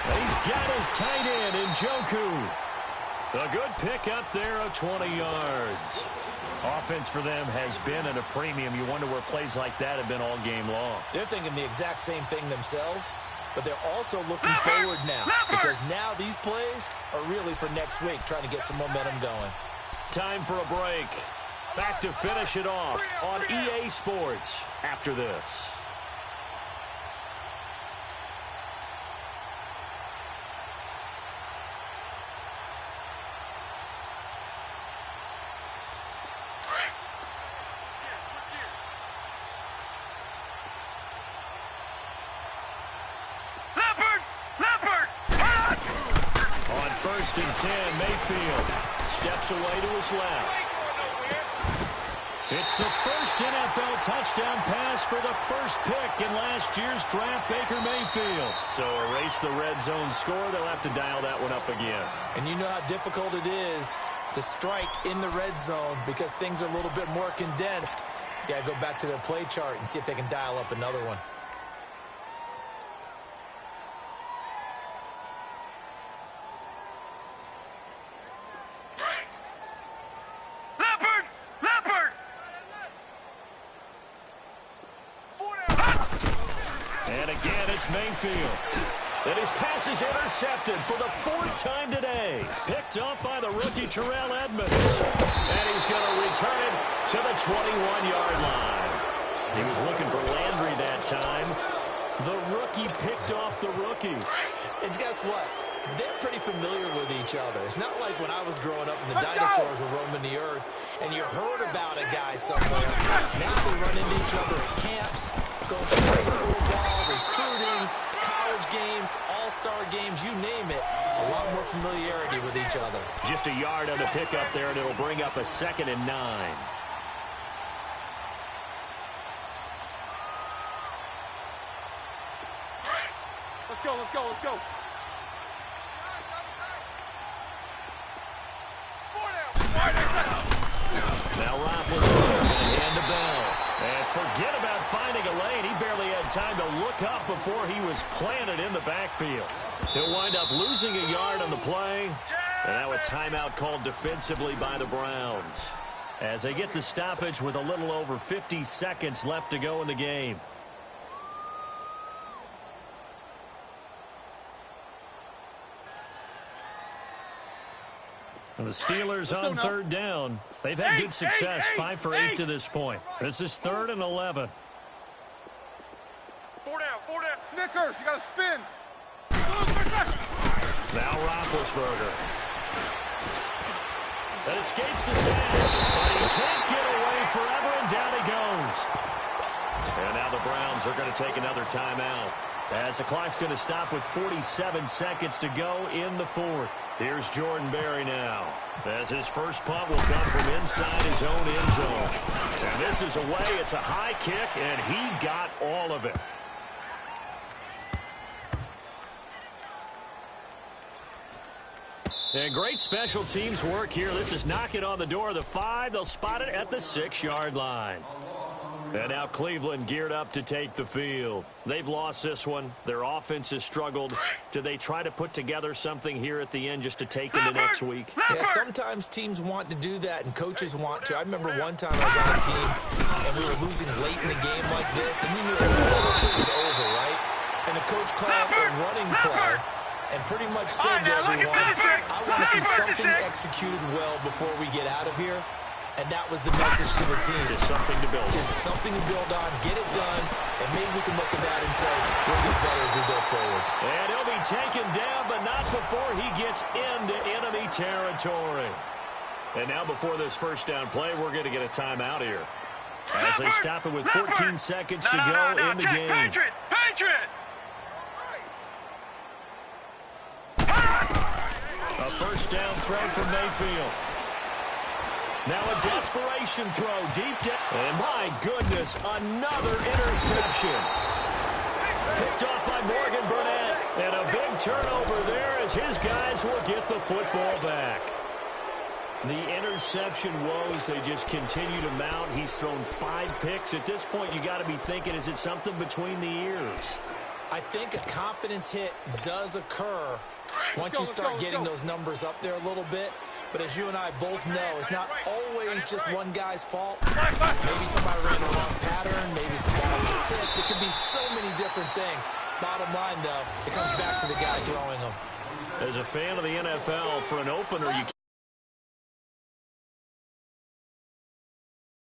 He's got his tight end in Njoku. A good pick up there of 20 yards. Offense for them has been at a premium. You wonder where plays like that have been all game long. They're thinking the exact same thing themselves, but they're also looking forward now because now these plays are really for next week, trying to get some momentum going. Time for a break. Back to finish it off on EA Sports after this. First and 10, Mayfield steps away to his left. It's the first NFL touchdown pass for the first pick in last year's draft, Baker Mayfield. So erase the red zone score. They'll have to dial that one up again. And you know how difficult it is to strike in the red zone because things are a little bit more condensed. You got to go back to their play chart and see if they can dial up another one. Mayfield. And his pass is intercepted for the 4th time today. Picked up by the rookie Terrell Edmonds. And he's going to return it to the 21-yard line. He was looking for Landry that time. The rookie picked off the rookie. And guess what? They're pretty familiar with each other. It's not like when I was growing up and the dinosaurs were roaming the earth and you heard about a guy somewhere. Now they run into each other at camps, going to high school ball, recruiting, college games, all-star games, you name it. A lot more familiarity with each other. Just a yard on the pickup there, and it'll bring up a 2nd and 9. Let's go, let's go, let's go. Now Roethlisberger going to hand the bell. And forget about finding a lane. He barely had time to look up before he was planted in the backfield. He'll wind up losing a yard on the play. And now a timeout called defensively by the Browns, as they get the stoppage with a little over 50 seconds left to go in the game. And the Steelers on third down. They've had good success, 5 for 8 to this point. This is 3rd and 11. 4 down, 4 down. Snickers, you got to spin. Now Roethlisberger. That escapes the sack, but he can't get away forever, and down he goes. And now the Browns are going to take another timeout, as the clock's going to stop with 47 seconds to go in the 4th. Here's Jordan Berry now, as his first punt will come from inside his own end zone. And this is away. It's a high kick, and he got all of it. And great special teams work here. This is knocking on the door of the 5. They'll spot it at the 6-yard line. And now Cleveland geared up to take the field. They've lost this one. Their offense has struggled. Do they try to put together something here at the end just to take into next week? Yeah, sometimes teams want to do that and coaches want to. I remember one time I was on a team and we were losing late in a game like this, and you knew it was over, right? And the coach called a running play and pretty much said to everyone, I want to see something executed well before we get out of here. And that was the message to the team. Just something to build on. Just something to build on, get it done, and maybe we can look at that and say, we'll get better as we go forward. And he'll be taken down, but not before he gets into enemy territory. And now before this first down play, we're going to get a timeout here. As they stop it with 14 seconds to go in the game. Patriot! A first down throw from Mayfield. Now a desperation throw deep down. And my goodness, another interception. Picked off by Morgan Burnett. And a big turnover there as his guys will get the football back. The interception woes, they just continue to mount. He's thrown 5 picks. At this point, you got to be thinking, is it something between the ears? I think a confidence hit does occur once you start getting those numbers up there a little bit. But as you and I both know, it's not always just one guy's fault. Maybe somebody ran the wrong pattern. Maybe some ball was tipped. It could be so many different things. Bottom line, though, it comes back to the guy throwing them. As a fan of the NFL, for an opener, you